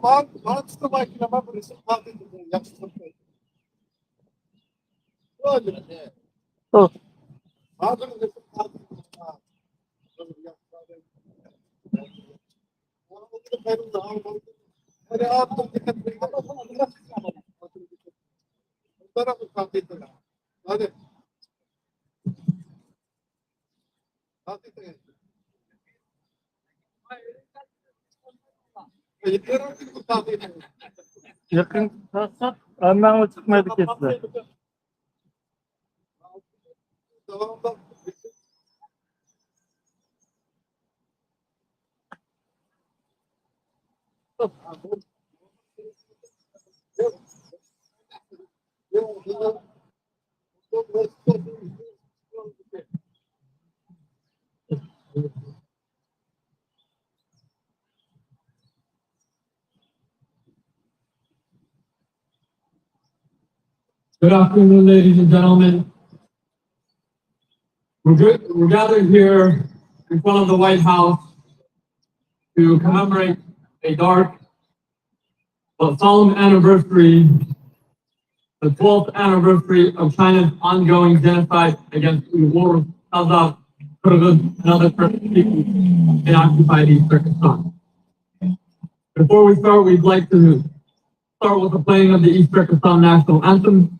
Marx'ta bakıma burası tatil yapıştırdı. Öyle. Oh, Adını da tatil. Hadi attım dikkat edin. Bunlara mı tatil edin? Hadi. Tatil edin. Yeter artık bu tatil edin. yakın tutarsak hemen o çıkmadı kestiler. Devamında Good afternoon, ladies and gentlemen. We're gathered here in front of the White House to commemorate a dark but solemn anniversary, the 12th anniversary of China's ongoing genocide against Uyghurs, Kazakh, Kyrgyz, and other Turkic people in occupied East Turkestan. Before we start, we'd like to start with the playing of the East Turkestan national anthem.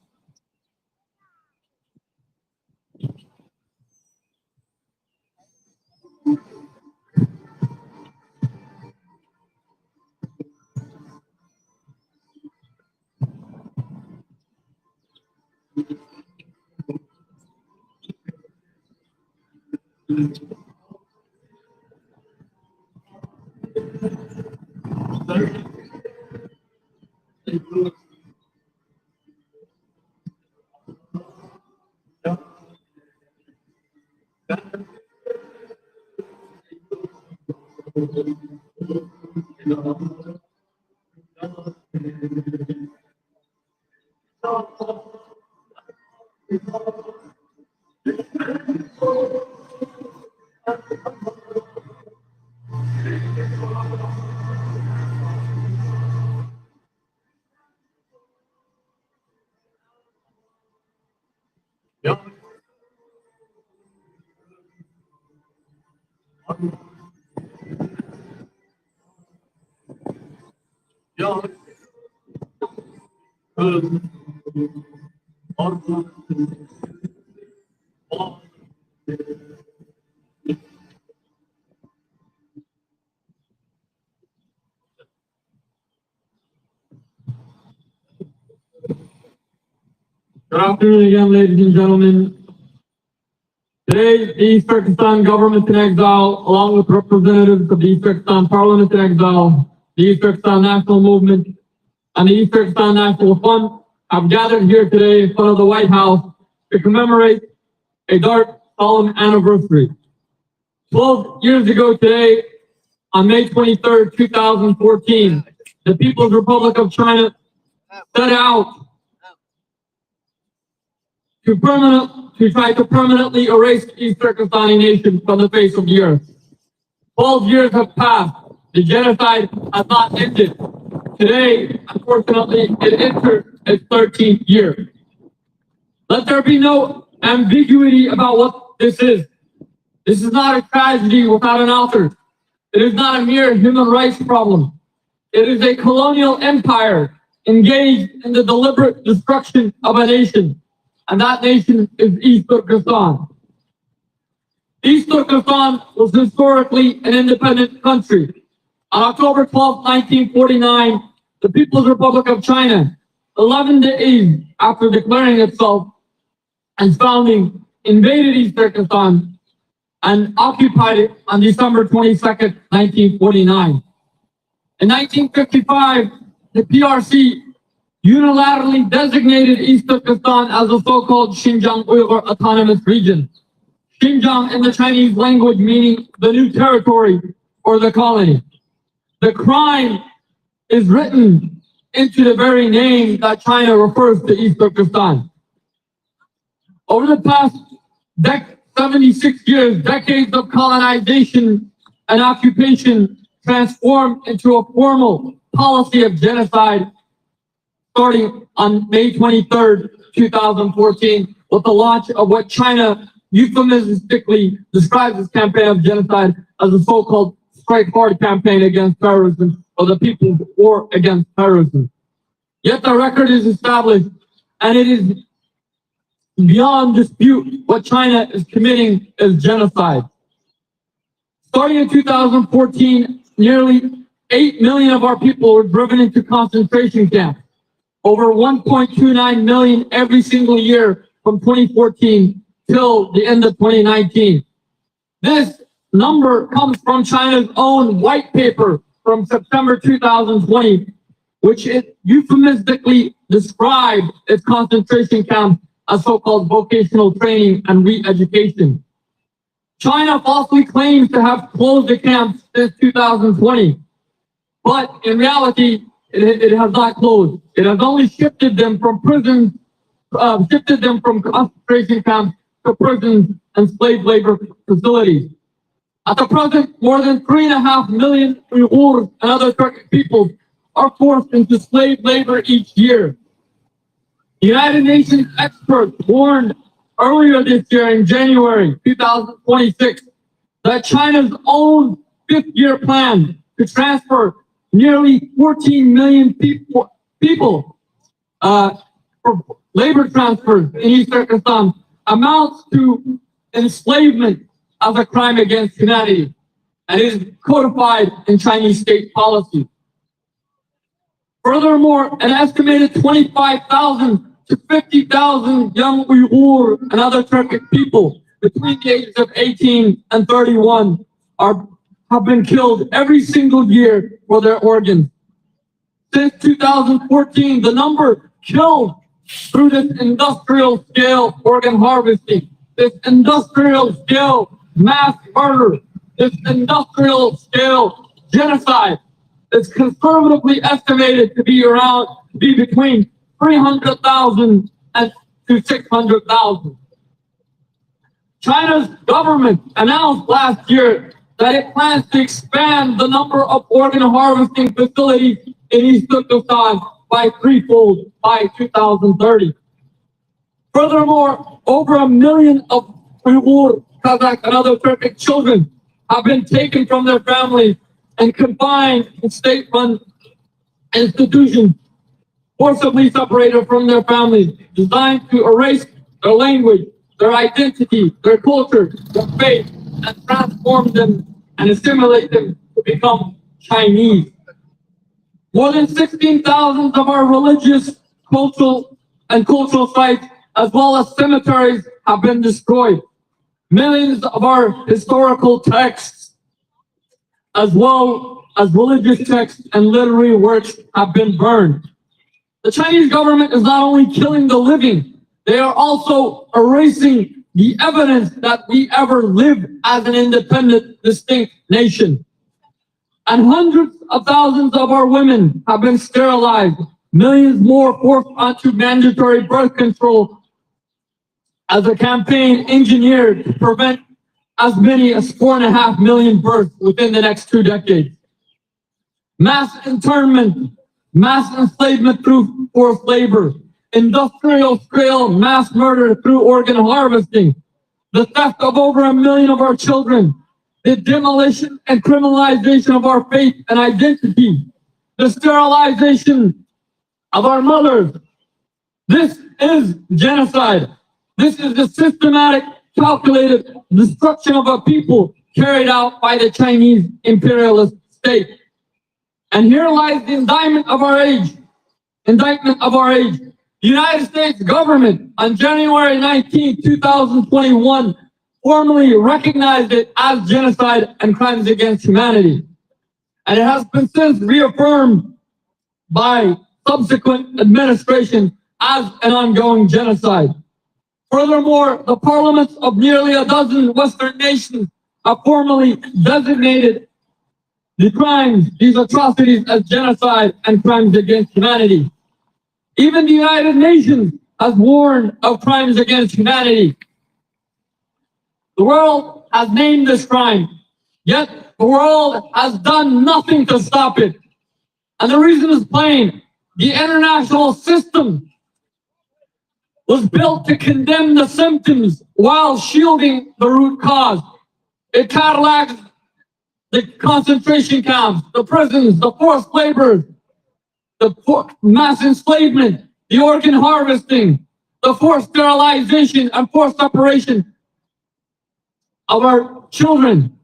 Good afternoon again, ladies and gentlemen. Today, the East Turkestan government in exile, along with representatives of the East Turkestan Parliament in exile, the East Turkestan National Movement, and the East Turkestan National Fund, have gathered here today in front of the White House to commemorate a dark, solemn anniversary. 12 years ago today, on May 23rd, 2014, the People's Republic of China set out to try to permanently erase the East Turkestani nation from the face of the earth. 12 years have passed. The genocide has not ended. Today, unfortunately, it entered its 13th year. Let there be no ambiguity about what this is. This is not a tragedy without an author. It is not a mere human rights problem. It is a colonial empire engaged in the deliberate destruction of a nation. And that nation is East Turkestan. East Turkestan was historically an independent country. On October 12, 1949, the People's Republic of China, 11 days after declaring itself and founding, invaded East Turkestan and occupied it on December 22nd, 1949. In 1955, the PRC unilaterally designated East Turkestan as the so-called Xinjiang Uyghur Autonomous Region. Xinjiang in the Chinese language meaning the new territory or the colony. The crime is written into the very name that China refers to East Turkestan. Over the past 76 years, decades of colonization and occupation transformed into a formal policy of genocide starting on May 23rd, 2014, with the launch of what China euphemistically describes this campaign of genocide as a so-called strike hard campaign against terrorism, or the People's War Against Terrorism. Yet the record is established, and it is beyond dispute what China is committing is genocide. Starting in 2014, nearly 8 million of our people were driven into concentration camps. Over 1.29 million every single year from 2014 till the end of 2019. This number comes from China's own white paper from September 2020, which it euphemistically described its concentration camps as so-called vocational training and re-education. China falsely claims to have closed the camps since 2020, but in reality, it has not closed. It has only shifted them from prisons, shifted them from concentration camps to prisons and slave labor facilities. At the present, more than 3.5 million Uyghurs and other Turkic peoples are forced into slave labor each year. The United Nations experts warned earlier this year in January 2026 that China's own fifth-year plan to transfer nearly 14 million people for labor transfers in East Turkistan amounts to enslavement as a crime against humanity and is codified in Chinese state policy. Furthermore, an estimated 25,000 to 50,000 young Uyghur and other Turkic people between the ages of 18 and 31 have been killed every single year for their organs. Since 2014, the number killed through this industrial scale organ harvesting, this industrial scale mass murder, this industrial scale genocide is conservatively estimated to be between 300,000 and to 600,000. China's government announced last year that it plans to expand the number of organ harvesting facilities in East Turkistan by threefold by 2030. Furthermore, over 1 million of Uyghur, Kazakh, and other Turkic children have been taken from their families and confined in state-run institutions, forcibly separated from their families, designed to erase their language, their identity, their culture, their faith, and transform them and assimilate them to become Chinese. More than 16,000 of our religious, cultural sites, as well as cemeteries, have been destroyed. Millions of our historical texts, as well as religious texts and literary works, have been burned. The Chinese government is not only killing the living, they are also erasing the evidence that we ever lived as an independent, distinct nation. And hundreds of thousands of our women have been sterilized, millions more forced onto mandatory birth control as a campaign engineered to prevent as many as 4.5 million births within the next 2 decades. Mass internment, mass enslavement through forced labor, industrial scale mass murder through organ harvesting, the theft of over 1 million of our children, the demolition and criminalization of our faith and identity, the sterilization of our mothers. This is genocide. This is the systematic, calculated destruction of a people carried out by the Chinese imperialist state. And here lies the indictment of our age. The United States government on January 19, 2021, formally recognized it as genocide and crimes against humanity. And it has been since reaffirmed by subsequent administrations as an ongoing genocide. Furthermore, the parliaments of nearly a dozen Western nations have formally designated the crimes, these atrocities, as genocide and crimes against humanity. Even the United Nations has warned of crimes against humanity. The world has named this crime, yet the world has done nothing to stop it. And the reason is plain. The international system was built to condemn the symptoms while shielding the root cause. It catalogs the concentration camps, the prisons, the forced labor, the mass enslavement, the organ harvesting, the forced sterilization and forced separation of our children.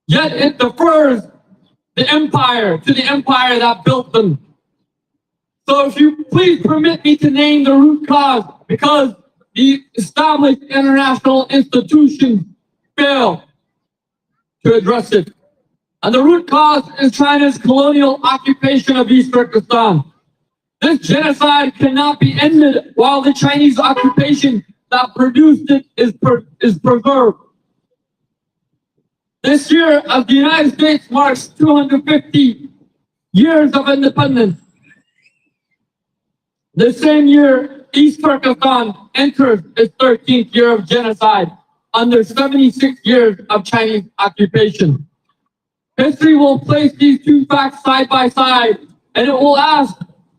Yet it defers the empire to the empire that built them. So if you please permit me to name the root cause, because the established international institutions fail to address it. And the root cause is China's colonial occupation of East Turkistan. This genocide cannot be ended while the Chinese occupation that produced it is preserved. This year, as the United States marks 250 years of independence, the same year, East Turkestan enters its 13th year of genocide under 76 years of Chinese occupation. History will place these two facts side by side, and it will ask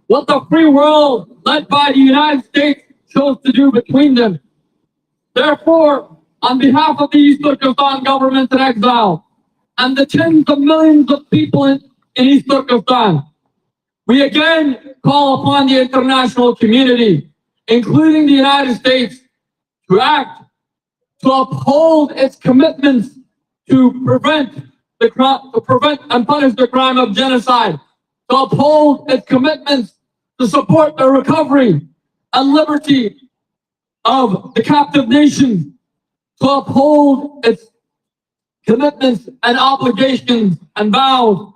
what the free world, led by the United States, chose to do between them. Therefore, on behalf of the East Turkestan government in exile, and the tens of millions of people in East Turkestan, we again call upon the international community, including the United States, to act, to uphold its commitments to prevent and punish the crime of genocide, to uphold its commitments to support the recovery and liberty of the captive nations, to uphold its commitments and obligations and vows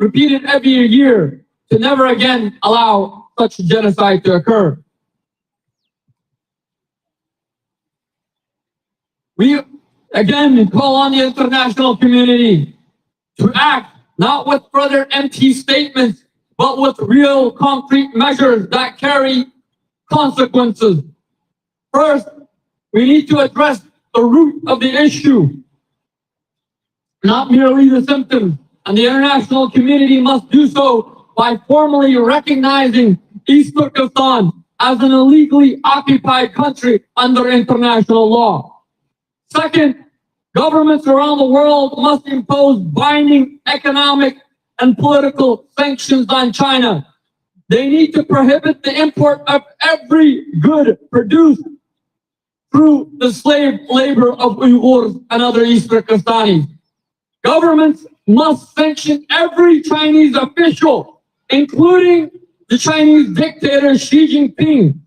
repeated every year to never again allow such genocide to occur. We again call on the international community to act not with further empty statements, but with real concrete measures that carry consequences. First, we need to address the root of the issue, not merely the symptoms, and the international community must do so by formally recognizing East Turkestan as an illegally occupied country under international law. Second, governments around the world must impose binding economic and political sanctions on China. They need to prohibit the import of every good produced through the slave labor of Uyghurs and other East Turkistanis. Governments must sanction every Chinese official, including the Chinese dictator Xi Jinping,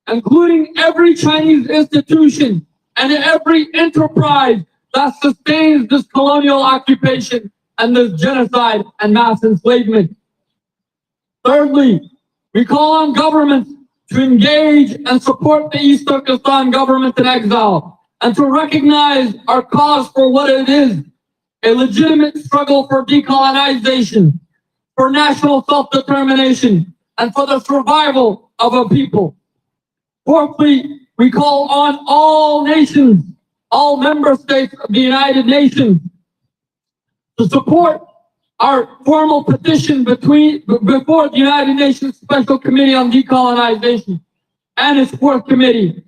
including every Chinese institution and every enterprise that sustains this colonial occupation and this genocide and mass enslavement. Thirdly, we call on governments to engage and support the East Turkestan government in exile and to recognize our cause for what it is, a legitimate struggle for decolonization, for national self-determination, and for the survival of a people. Fourthly, we call on all nations, all member states of the United Nations, to support our formal petition before the United Nations Special Committee on Decolonization and its fourth committee,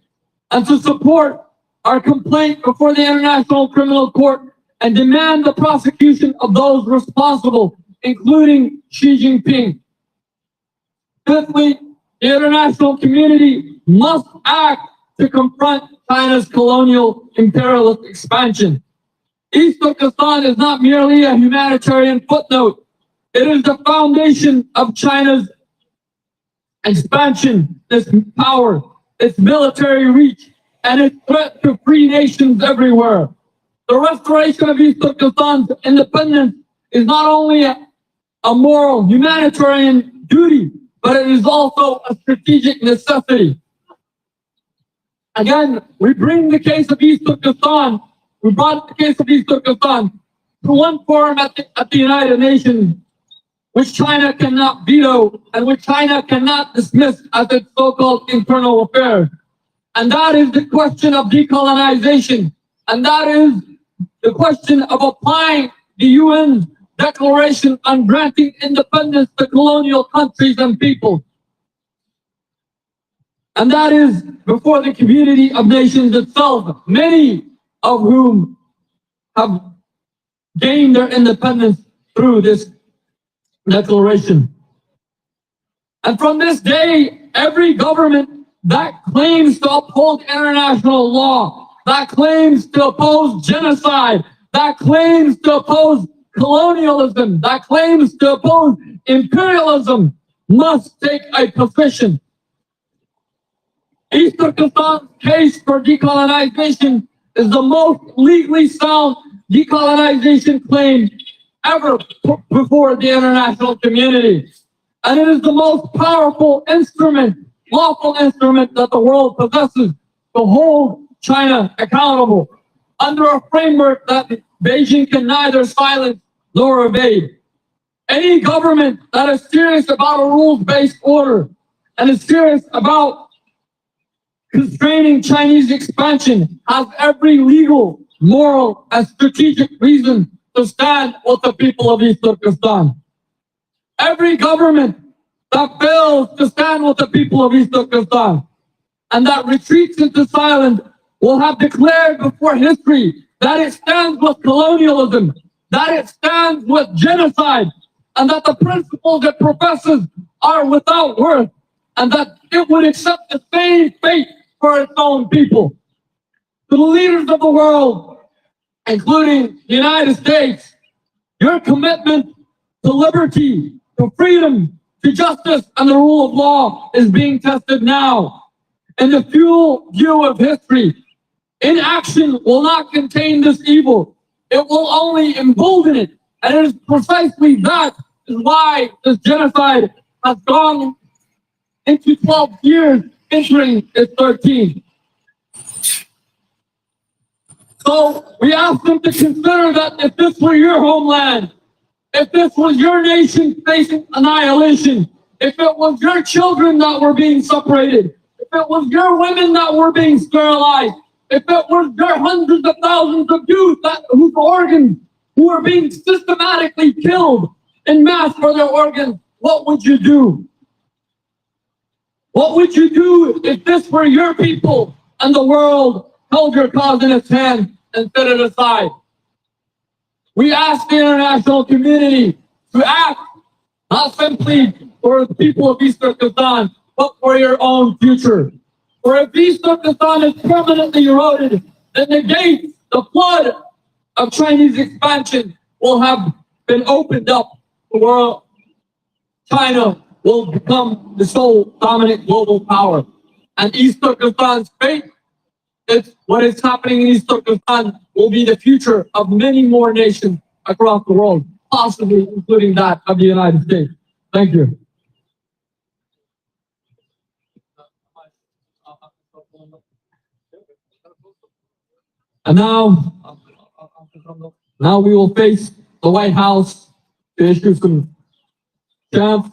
and to support our complaint before the International Criminal Court and demand the prosecution of those responsible, including Xi Jinping. Fifthly, the international community must act to confront China's colonial imperialist expansion. East Turkestan is not merely a humanitarian footnote. It is the foundation of China's expansion, its power, its military reach, and its threat to free nations everywhere. The restoration of East Turkestan's independence is not only a moral humanitarian duty, but it is also a strategic necessity. Again, we bring the case of East Turkestan. We brought the case of East Turkestan to one forum at the United Nations, which China cannot veto and which China cannot dismiss as its so-called internal affairs. And that is the question of decolonization. And that is the question of applying the UN's declaration on granting independence to colonial countries and peoples. And that is before the community of nations itself, many of whom have gained their independence through this declaration. And from this day, every government that claims to uphold international law, that claims to oppose genocide, that claims to oppose colonialism, that claims to oppose imperialism, must take a position. East Turkistan's case for decolonization is the most legally sound decolonization claim ever put before the international community. And it is the most powerful instrument, lawful instrument that the world possesses to hold China accountable under a framework that Beijing can neither silence nor evade. Any government that is serious about a rules-based order and is serious about constraining Chinese expansion has every legal, moral, and strategic reason to stand with the people of East Turkestan. Every government that fails to stand with the people of East Turkestan and that retreats into silence will have declared before history that it stands with colonialism, that it stands with genocide, and that the principles it professes are without worth, and that it would accept the same fate for its own people. To the leaders of the world, including the United States, your commitment to liberty, to freedom, to justice, and the rule of law is being tested now. In the full view of history, inaction will not contain this evil. It will only embolden it. And it is precisely that is why this genocide has gone into 12 years, entering its 13th. So we ask them to consider that if this were your homeland, if this was your nation facing annihilation, if it was your children that were being separated, if it was your women that were being sterilized, if it was your hundreds of thousands of youth whose organs who were being systematically killed in mass for their organs, what would you do? What would you do if this were your people and the world held your cause in its hand and set it aside? We ask the international community to act, not simply for the people of East Turkestan, but for your own future. For if East Turkestan is permanently eroded, then the gates, the flood of Chinese expansion will have been opened up. The world, China will become the sole dominant global power. And East Turkestan's fate, it's what is happening in East Turkestan will be the future of many more nations across the world, possibly including that of the United States. Thank you. And now we will face the White House to issue some stamps.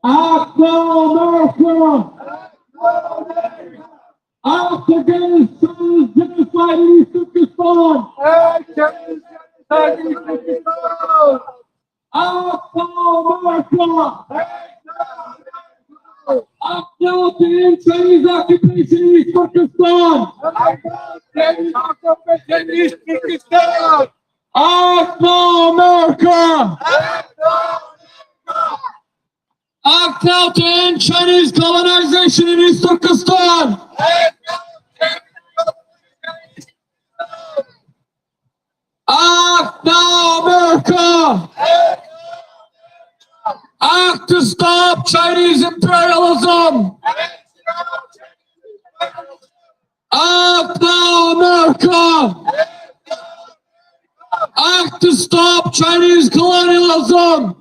Act now, America! Act against China's genocide in East Turkestan! Act now, America! Act now to end Chinese occupation in East Turkestan! Act now, America! Act now to end Chinese colonization in East Turkestan! Act now, America! Act to stop Chinese imperialism! Act now, America! Act to stop Chinese colonialism!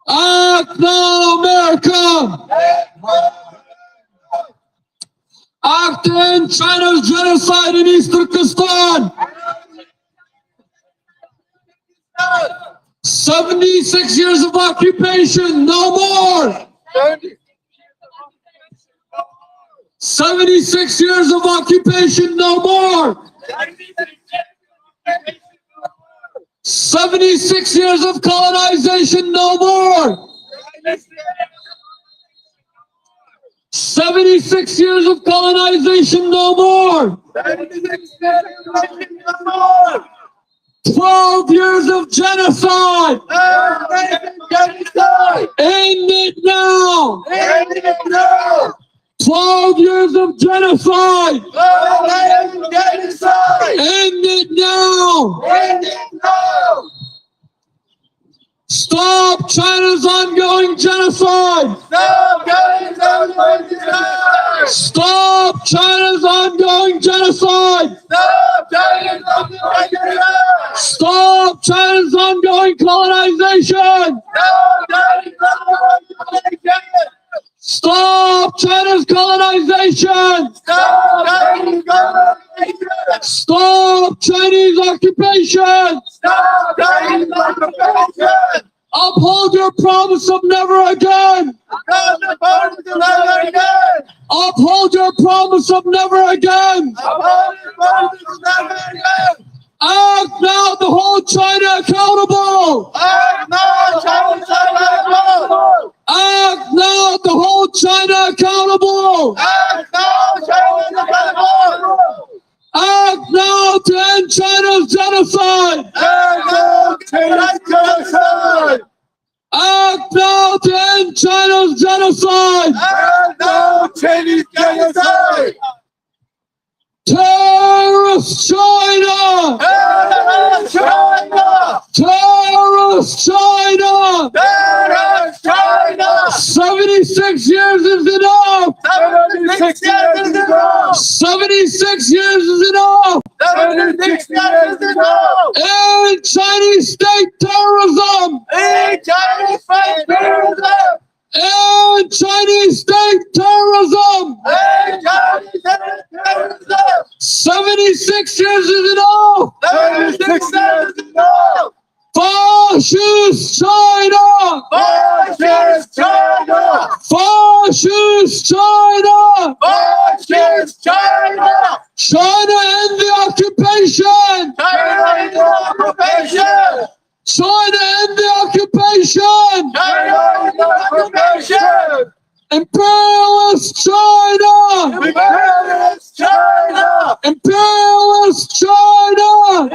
Act now, America! Act to end China's genocide in East Turkistan! 76 years of occupation, no more! 76 years of occupation, no more! 76 years of colonization, no more! 76 years of colonization, no more! 12 years of genocide! End it now! 12 years of genocide! End it now! Stop China's ongoing genocide! Stop China's ongoing genocide! Stop China's ongoing colonization! Stop China's colonization! Stop Chinese occupation! Uphold your promise of never again! Uphold your promise of never again! Act now to hold China accountable! Act now to hold China accountable! Act now to end China's genocide! Act now to end China's genocide! Terrorist China! Terrorist China! 76 years is enough! 76 years is enough! End Chinese state terrorism! End Chinese state terrorism! 76 years is enough! Fascist China! Fascist China! China end the occupation! China end the occupation! Imperialist China! Imperialist China!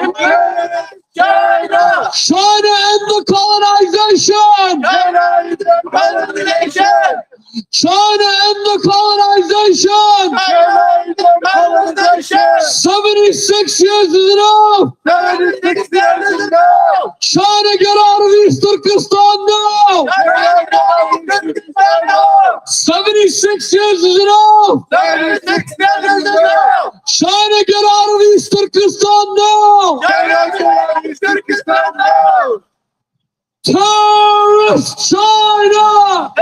China end the colonization! China end the colonization! 76 years is enough! China, get out of East Turkistan now! 76 years is enough! China, get out of East Turkistan now! Terrorist China!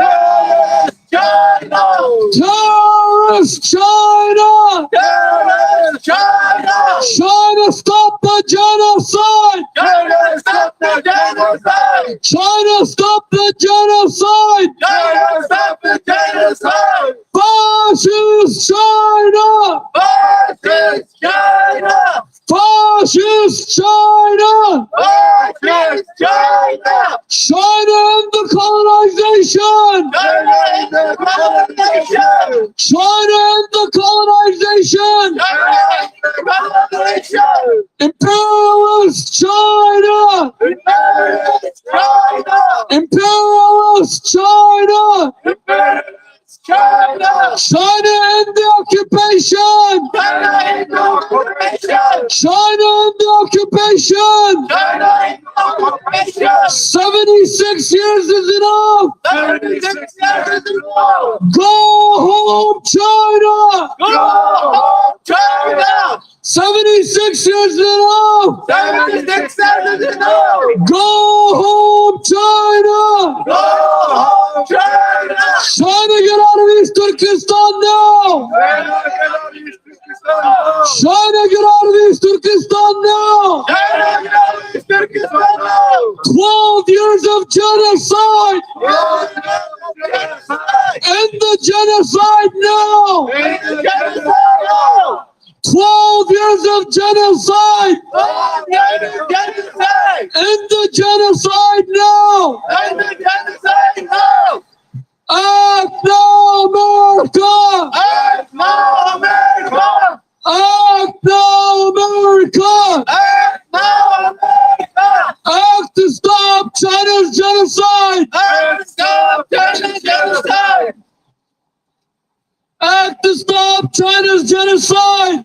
Terrorist China! China, stop the genocide! China, stop the genocide! Fascist China! Fascist China! China end the colonization! China end the colonization! Imperialist China! Imperialist China! China end the occupation! China and the occupation. 76 years is enough. Go home, China. 76 years is enough. Go home, China. China, get out of East Turkistan now. China, get out of East Turkistan now. 12 years of genocide. End the genocide now. 12 years of genocide. End the genocide now. Act now, America. Act now, America. Act to stop China's genocide. Act to stop China's genocide.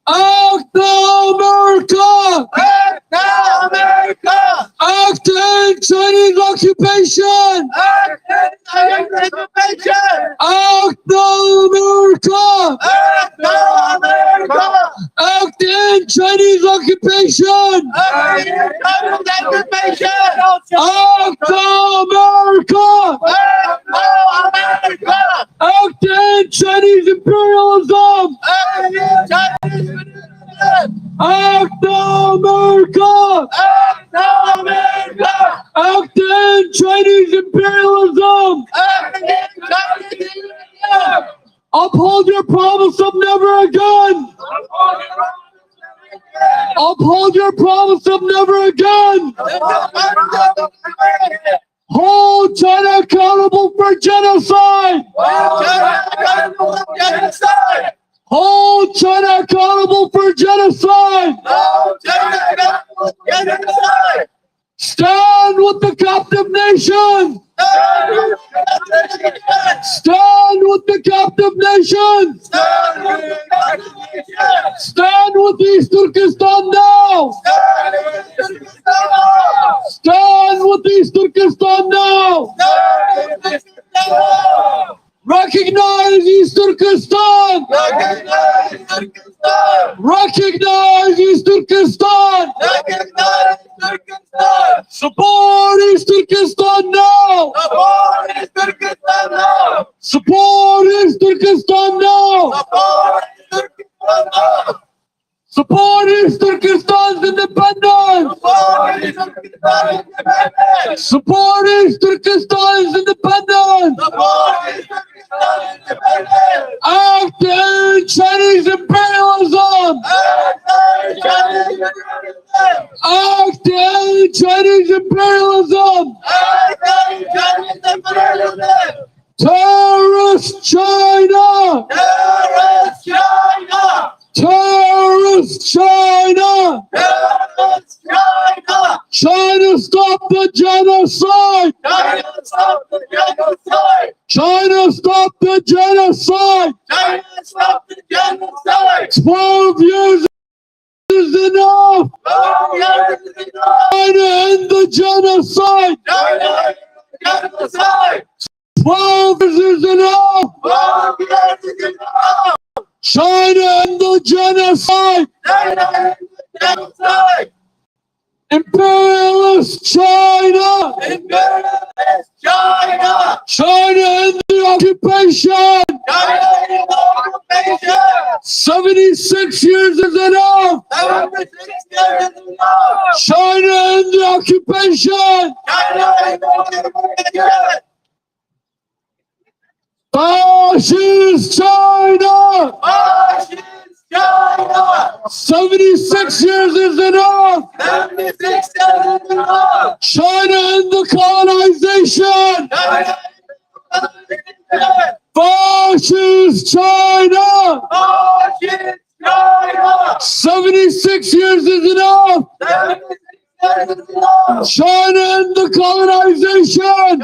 Act now, America. Act to end Chinese occupation. Act now, America. Act to end Chinese occupation. Act now, America. Act to end Chinese imperialism. Act now, America. Act to end Chinese imperialism. Uphold your promise of never again. Uphold your promise of never again. Hold China accountable for genocide. Hold China accountable for genocide. Stand with the captive nation. Stand with the captive nation. Stand with East Turkistan now. Stand with East Turkistan now. Recognize East Turkistan. Recognize East Turkistan. Support East Turkistan now. Support East Turkistan now. Support East Turkistan's independence. Support East Turkistan's independence. Act to end Chinese imperialism. Act to end Chinese imperialism. Terrorist China. Terrorist China. China, stop the genocide. China, stop the genocide. 12 years is enough. China, end the genocide. 12 years is enough. China, end the genocide. Imperialist China. China, end the occupation. 76 years is enough. China, end the occupation. Fascist China. 76 years is enough. China and the colonization. Fascist China. 76 years is enough. China and the colonization.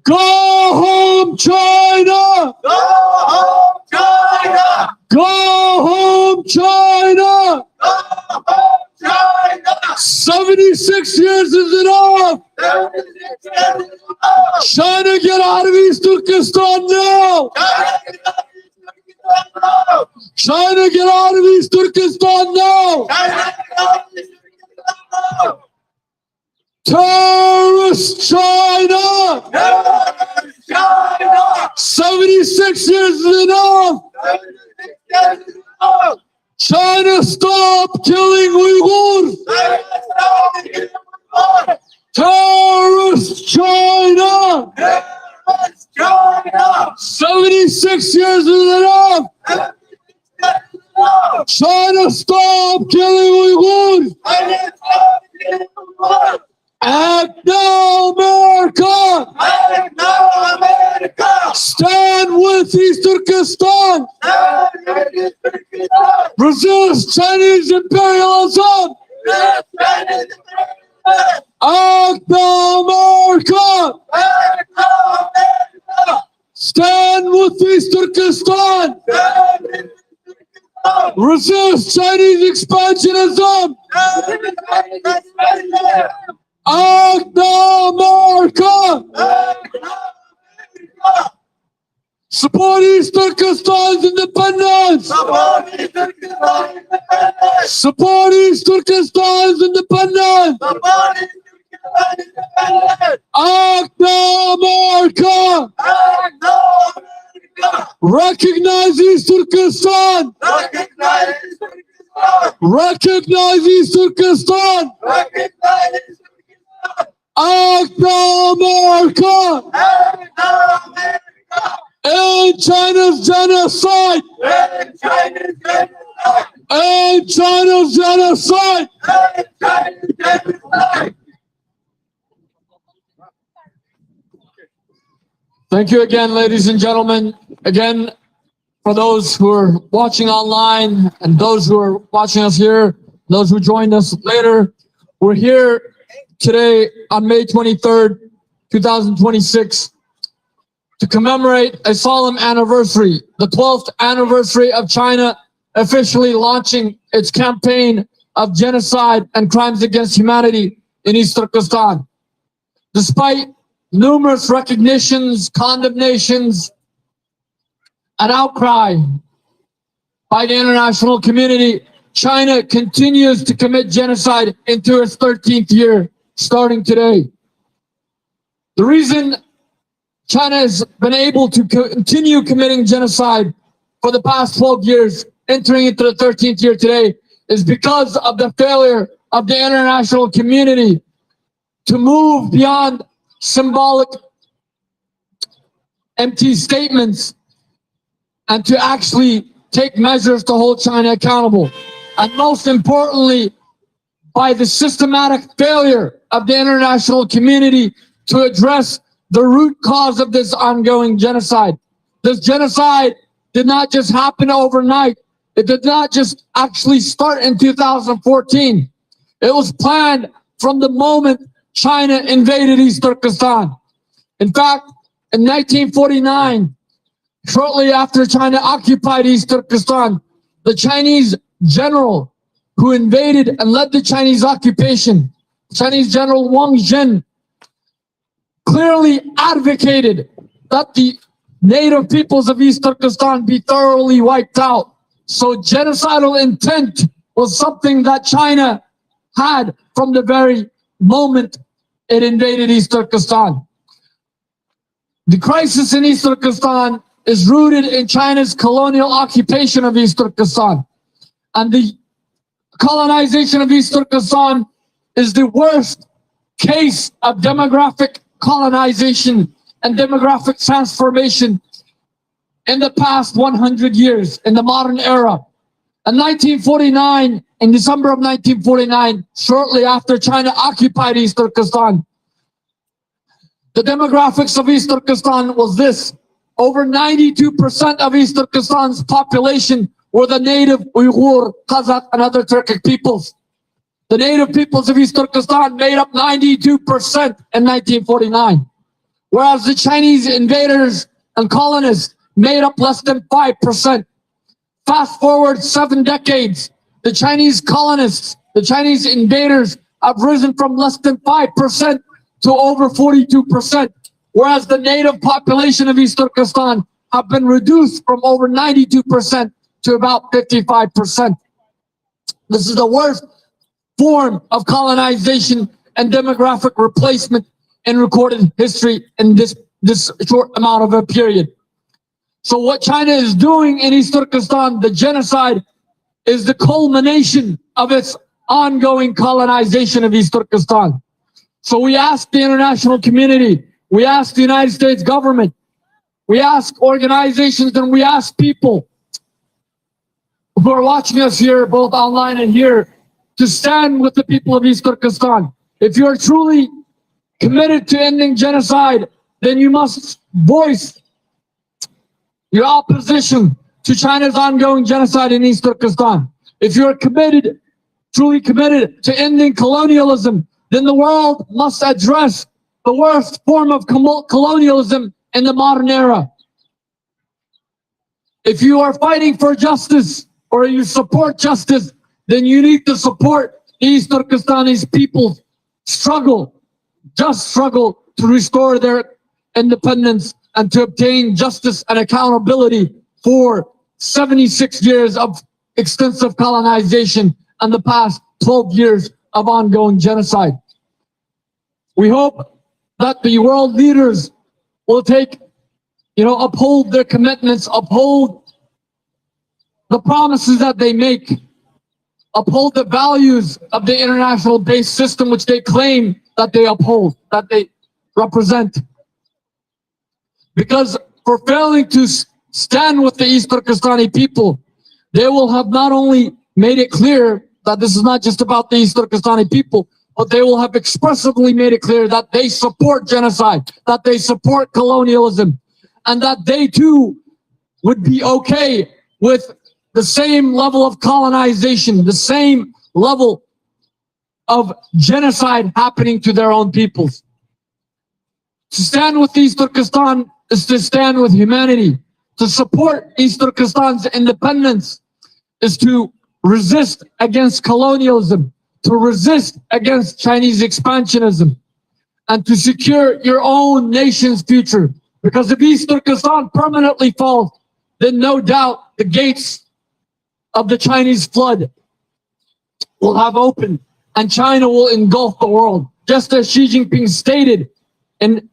Go home, China! Go home, China! Go home, China! Go home, China! 76 years is enough! China, get out of East Turkestan now! China, get out of East Turkestan now! Terrorist China! 76 years is enough! China, stop killing Uyghurs! Terrorist China! 76 years is enough! China, stop killing Uyghurs! Act now, America! Stand with East Turkestan! Resist Chinese imperialism! Act now, America! Stand with East Turkestan! Resist Chinese expansionism! Act now, America! Support East Turkestan's independence! Support East Turkestan's independence! Act now, America! Recognize East Turkestan! Recognize East Turkestan! Act now, America! End China's genocide! End China's genocide! Thank you again, ladies and gentlemen. Again, for those who are watching online and those who are watching us here, those who joined us later, we're here today on May 23rd, 2026, to commemorate a solemn anniversary, the 12th anniversary of China officially launching its campaign of genocide and crimes against humanity in East Turkestan. Despite numerous recognitions, condemnations, and outcry by the international community, China continues to commit genocide into its 13th year, starting today. The reason China has been able to continue committing genocide for the past 12 years, entering into the 13th year today, is because of the failure of the international community to move beyond symbolic, empty statements and to actually take measures to hold China accountable. And most importantly, by the systematic failure of the international community to address the root cause of this ongoing genocide. This genocide did not just happen overnight. It did not just actually start in 2014. It was planned from the moment China invaded East Turkestan. In fact, in 1949, shortly after China occupied East Turkestan, the Chinese general who invaded and led the Chinese occupation, Chinese General Wang Zhen, clearly advocated that the native peoples of East Turkestan be thoroughly wiped out. So genocidal intent was something that China had from the very moment it invaded East Turkestan. The crisis in East Turkestan is rooted in China's colonial occupation of East Turkestan. And the colonization of East Turkestan is the worst case of demographic colonization and demographic transformation in the past 100 years, in the modern era. In 1949, in December of 1949, shortly after China occupied East Turkestan, the demographics of East Turkestan was this. Over 92% of East Turkestan's population were the native Uyghur, Kazakh, and other Turkic peoples. The native peoples of East Turkestan made up 92% in 1949. whereas the Chinese invaders and colonists made up less than 5%. Fast forward 7 decades, the Chinese colonists, the Chinese invaders have risen from less than 5% to over 42%, whereas the native population of East Turkestan have been reduced from over 92% to about 55%. This is the worst form of colonization and demographic replacement in recorded history in this short amount of a period. So what China is doing in East Turkestan, the genocide, is the culmination of its ongoing colonization of East Turkestan. So we ask the international community, we ask the United States government, we ask organizations, and we ask people who are watching us here, both online and here, to stand with the people of East Turkestan. If you are truly committed to ending genocide, then you must voice your opposition to China's ongoing genocide in East Turkestan. If you're committed, truly committed to ending colonialism, then the world must address the worst form of colonialism in the modern era. If you are fighting for justice or you support justice, then you need to support East Turkestani's people's just struggle to restore their independence and to obtain justice and accountability for 76 years of extensive colonization and the past 12 years of ongoing genocide. We hope that the world leaders will uphold their commitments, uphold the promises that they make, uphold the values of the international based system which they claim that they uphold, that they represent. Because for failing to stand with the East Turkestani people, they will have not only made it clear that this is not just about the East Turkestani people, but they will have expressively made it clear that they support genocide, that they support colonialism, and that they too would be okay with the same level of colonization, the same level of genocide happening to their own peoples. To stand with East Turkestan is to stand with humanity. To support East Turkestan's independence is to resist against colonialism, to resist against Chinese expansionism, and to secure your own nation's future. Because if East Turkestan permanently falls, then no doubt the gates of the Chinese flood will have opened and China will engulf the world. Just as Xi Jinping stated in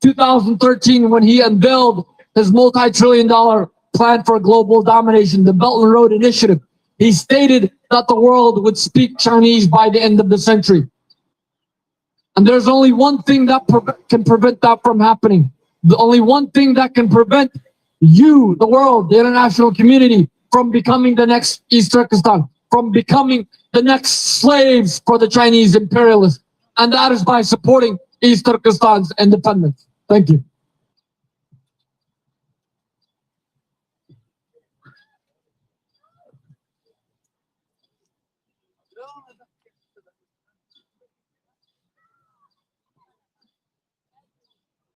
2013 when he unveiled his multi-trillion-dollar plan for global domination, the Belt and Road Initiative. He stated that the world would speak Chinese by the end of the century. And there's only one thing that can prevent that from happening. The only one thing that can prevent you, the world, the international community, from becoming the next East Turkestan, from becoming the next slaves for the Chinese imperialists. And that is by supporting East Turkestan's independence. Thank you.